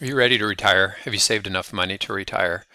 Are you ready to retire? Have you saved enough money to retire?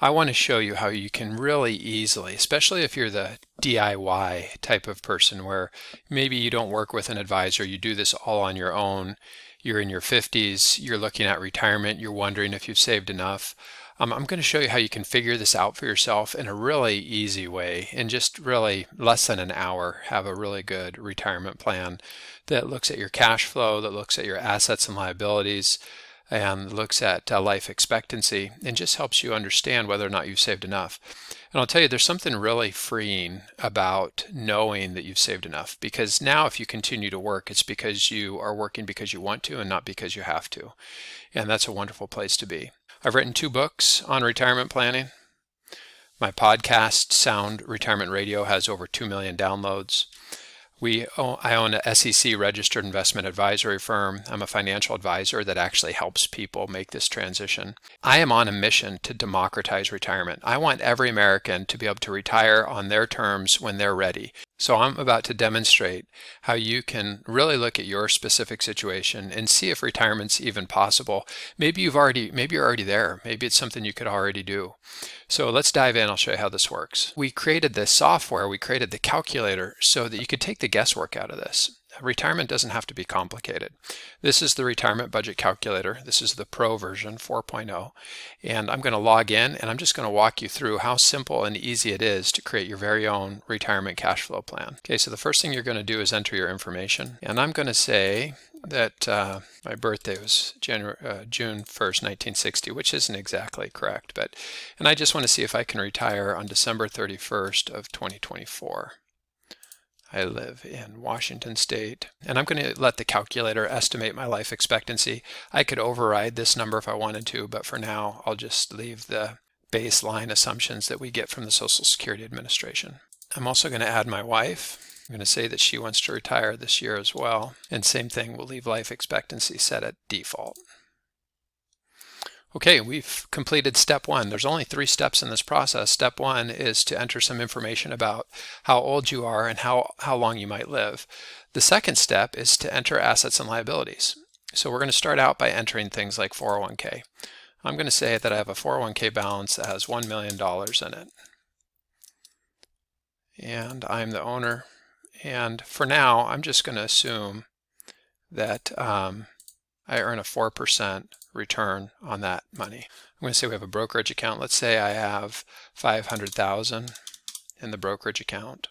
I want to show you how you can really easily, especially if you're the DIY type of person where maybe you don't work with an advisor, you do this all on your own, you're in your 50s, you're looking at retirement, you're wondering if you've saved enough. I'm going to show you how you can figure this out for yourself in a really easy way. In just really less than an hour, have a really good retirement plan that looks at your cash flow, that looks at your assets and liabilities, and looks at life expectancy and just helps you understand whether or not you've saved enough. And I'll tell you, there's something really freeing about knowing that you've saved enough, because now if you continue to work, it's because you are working because you want to and not because you have to. And that's a wonderful place to be. I've written 2 books on retirement planning. My podcast, Sound Retirement Radio, has over 2 million downloads. I own a SEC registered investment advisory firm. I'm a financial advisor that actually helps people make this transition. I am on a mission to democratize retirement. I want every American to be able to retire on their terms when they're ready. So I'm about to demonstrate how you can really look at your specific situation and see if retirement's even possible. Maybe you're already there. Maybe it's something you could already do. So let's dive in. I'll show you how this works. We created this software, we created the calculator so that you could take the guesswork out of this. Retirement doesn't have to be complicated. This is the retirement budget calculator. This is the Pro version 4.0. And I'm going to log in and I'm just going to walk you through how simple and easy it is to create your very own retirement cash flow plan. Okay, so the first thing you're going to do is enter your information. And I'm going to say that my birthday was June 1st, 1960, which isn't exactly correct, and I just want to see if I can retire on December 31st of 2024. I live in Washington State, and I'm going to let the calculator estimate my life expectancy. I could override this number if I wanted to, but for now, I'll just leave the baseline assumptions that we get from the Social Security Administration. I'm also going to add my wife. I'm going to say that she wants to retire this year as well. And same thing, we'll leave life expectancy set at default. Okay, we've completed step 1. There's only 3 steps in this process. Step 1 is to enter some information about how old you are and how long you might live. The second step is to enter assets and liabilities. So we're going to start out by entering things like 401k. I'm going to say that I have a 401k balance that has $1 million in it. And I'm the owner. And for now, I'm just going to assume that I earn a 4% return on that money. I'm going to say we have a brokerage account. Let's say I have $500,000 in the brokerage account.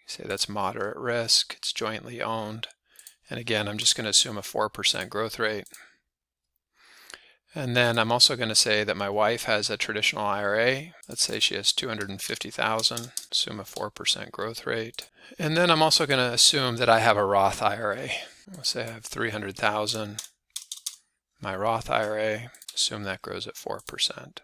Say that's moderate risk. It's jointly owned. And again, I'm just going to assume a 4% growth rate. And then I'm also going to say that my wife has a traditional IRA. Let's say she has $250,000, assume a 4% growth rate. And then I'm also going to assume that I have a Roth IRA. Let's say I have $300,000. My Roth IRA, assume that grows at 4%.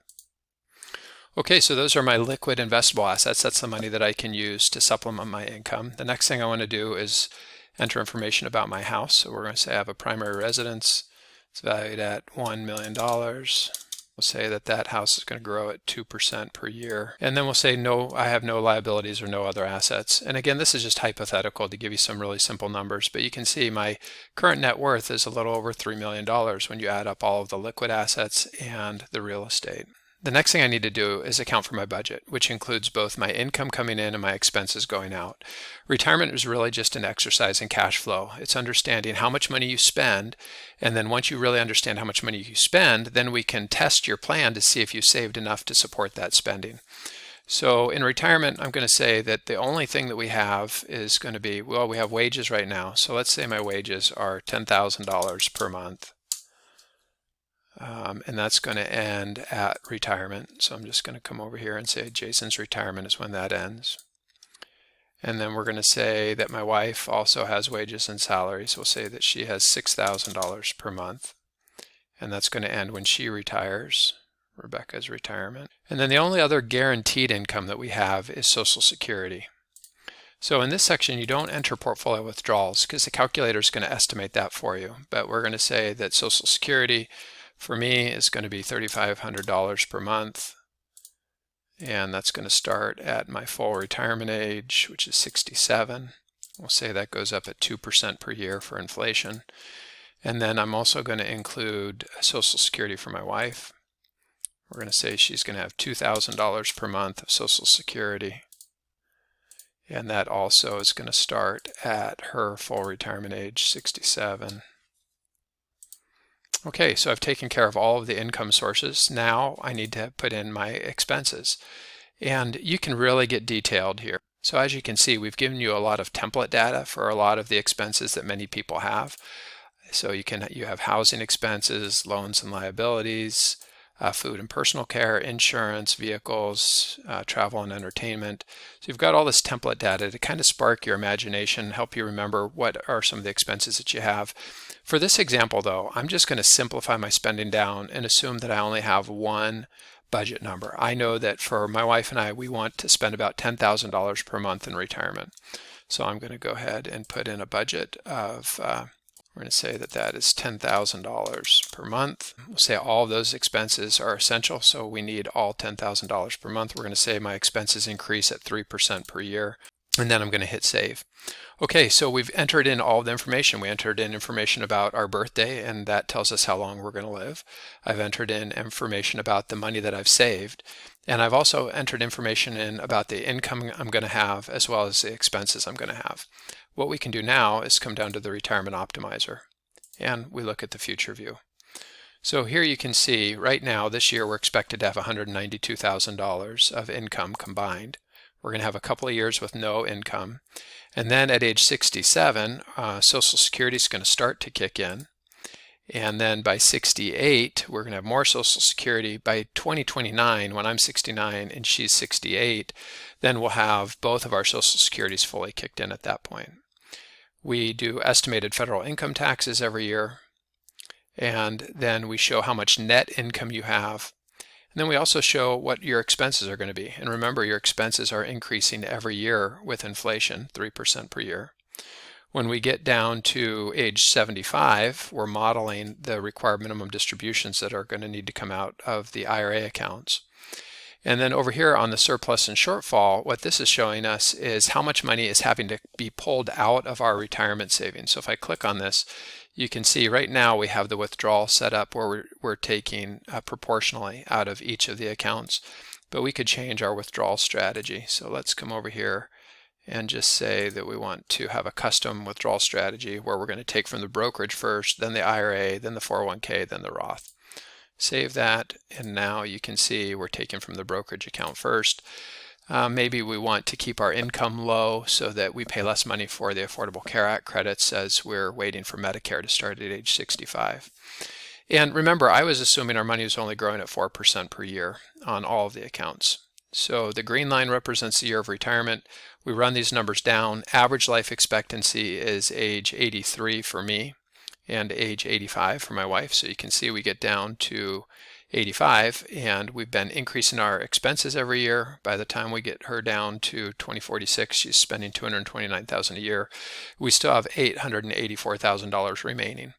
Okay, so those are my liquid investable assets. That's the money that I can use to supplement my income. The next thing I want to do is enter information about my house. So we're going to say I have a primary residence. It's valued at $1 million. We'll say that that house is going to grow at 2% per year. And then we'll say no, I have no liabilities or no other assets. And again, this is just hypothetical to give you some really simple numbers, but you can see my current net worth is a little over $3 million when you add up all of the liquid assets and the real estate. The next thing I need to do is account for my budget, which includes both my income coming in and my expenses going out. Retirement is really just an exercise in cash flow. It's understanding how much money you spend, and then once you really understand how much money you spend, then we can test your plan to see if you saved enough to support that spending. So in retirement, I'm going to say that the only thing that we have is going to be, well, we have wages right now. So let's say my wages are $10,000 per month. And that's going to end at retirement. So I'm just going to come over here and say Jason's retirement is when that ends. And then we're going to say that my wife also has wages and salaries. We'll say that she has $6,000 per month. And that's going to end when she retires, Rebecca's retirement. And then the only other guaranteed income that we have is Social Security. So in this section, you don't enter portfolio withdrawals because the calculator is going to estimate that for you. But we're going to say that Social Security for me is going to be $3,500 per month, and that's going to start at my full retirement age, which is 67. We'll say that goes up at 2% per year for inflation. And then I'm also going to include Social Security for my wife. We're going to say she's going to have $2,000 per month of Social Security. And that also is going to start at her full retirement age, 67. Okay, so I've taken care of all of the income sources. Now I need to put in my expenses. And you can really get detailed here. So as you can see, we've given you a lot of template data for a lot of the expenses that many people have. So you have housing expenses, loans and liabilities, food and personal care, insurance, vehicles, travel and entertainment. So you've got all this template data to kind of spark your imagination, help you remember what are some of the expenses that you have. For this example though, I'm just going to simplify my spending down and assume that I only have one budget number. I know that for my wife and I, we want to spend about $10,000 per month in retirement. So I'm going to go ahead and put in a budget of we're going to say that that is $10,000 per month. We'll say all of those expenses are essential, so we need all $10,000 per month. We're going to say my expenses increase at 3% per year, and then I'm going to hit save. Okay, so we've entered in all the information. We entered in information about our birthday, and that tells us how long we're going to live. I've entered in information about the money that I've saved, and I've also entered information in about the income I'm going to have as well as the expenses I'm going to have. What we can do now is come down to the Retirement Optimizer, and we look at the future view. So here you can see right now this year we're expected to have $192,000 of income combined. We're going to have a couple of years with no income, and then at age 67 Social Security is going to start to kick in, and then by 68 we're going to have more Social Security. By 2029, when I'm 69 and she's 68, then we'll have both of our Social Securities fully kicked in at that point. We do estimated federal income taxes every year, and then we show how much net income you have. And then we also show what your expenses are going to be. And remember, your expenses are increasing every year with inflation, 3% per year. When we get down to age 75, we're modeling the required minimum distributions that are going to need to come out of the IRA accounts. And then over here on the surplus and shortfall, what this is showing us is how much money is having to be pulled out of our retirement savings. So if I click on this, you can see right now we have the withdrawal set up where we're taking proportionally out of each of the accounts, but we could change our withdrawal strategy. So let's come over here and just say that we want to have a custom withdrawal strategy where we're going to take from the brokerage first, then the IRA, then the 401k, then the Roth. Save that, and now you can see we're taking from the brokerage account first. Maybe we want to keep our income low so that we pay less money for the Affordable Care Act credits as we're waiting for Medicare to start at age 65. And remember, I was assuming our money was only growing at 4% per year on all of the accounts. So the green line represents the year of retirement. We run these numbers down. Average life expectancy is age 83 for me and age 85 for my wife. So you can see we get down to 85, and we've been increasing our expenses every year. By the time we get her down to 2046, she's spending $229,000 a year. We still have $884,000 remaining.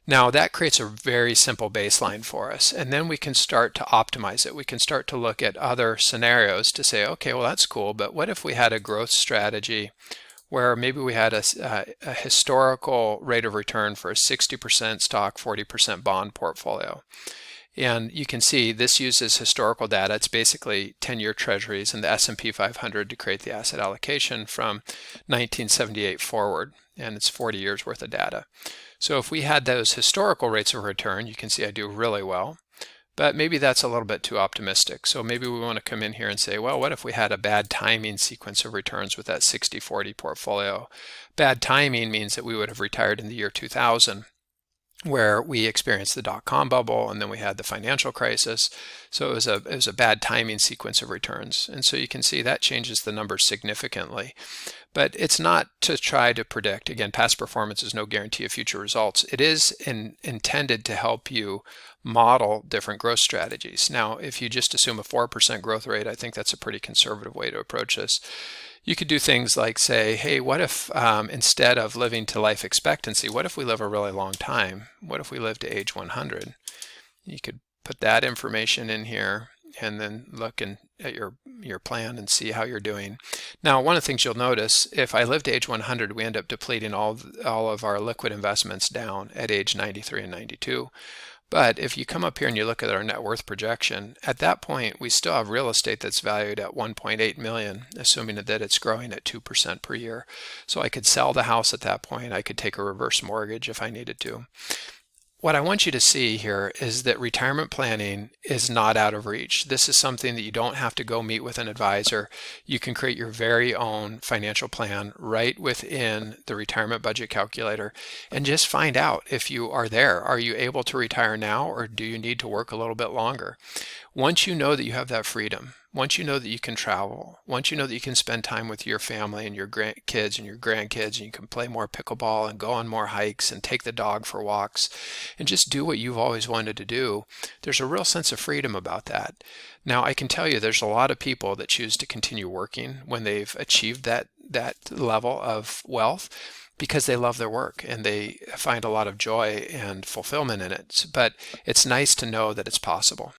Now that creates a very simple baseline for us, and then we can start to optimize it. We can start to look at other scenarios to say, okay, well that's cool, but what if we had a growth strategy where maybe we had a historical rate of return for a 60% stock, 40% bond portfolio. And you can see this uses historical data. It's basically 10-year treasuries and the S&P 500 to create the asset allocation from 1978 forward, and it's 40 years worth of data. So if we had those historical rates of return, you can see I do really well. But maybe that's a little bit too optimistic. So maybe we want to come in here and say, well, what if we had a bad timing sequence of returns with that 60-40 portfolio? Bad timing means that we would have retired in the year 2000, where we experienced the dot-com bubble, and then we had the financial crisis. So it was a bad timing sequence of returns. And so you can see that changes the numbers significantly. But it's not to try to predict. Again, past performance is no guarantee of future results. It is intended to help you model different growth strategies. Now, if you just assume a 4% growth rate, I think that's a pretty conservative way to approach this. You could do things like say, hey, what if instead of living to life expectancy, what if we live a really long time? What if we live to age 100? You could put that information in here, and then look at your plan and see how you're doing. Now, one of the things you'll notice, if I live to age 100, we end up depleting all of our liquid investments down at age 93 and 92. But if you come up here and you look at our net worth projection, at that point, we still have real estate that's valued at 1.8 million, assuming that it's growing at 2% per year. So I could sell the house at that point. I could take a reverse mortgage if I needed to. What I want you to see here is that retirement planning is not out of reach. This is something that you don't have to go meet with an advisor. You can create your very own financial plan right within the retirement budget calculator and just find out if you are there. Are you able to retire now, or do you need to work a little bit longer? Once you know that you have that freedom, once you know that you can travel, once you know that you can spend time with your family and your kids and your grandkids, and you can play more pickleball and go on more hikes and take the dog for walks and just do what you've always wanted to do, there's a real sense of freedom about that. Now, I can tell you there's a lot of people that choose to continue working when they've achieved that level of wealth, because they love their work and they find a lot of joy and fulfillment in it. But it's nice to know that it's possible.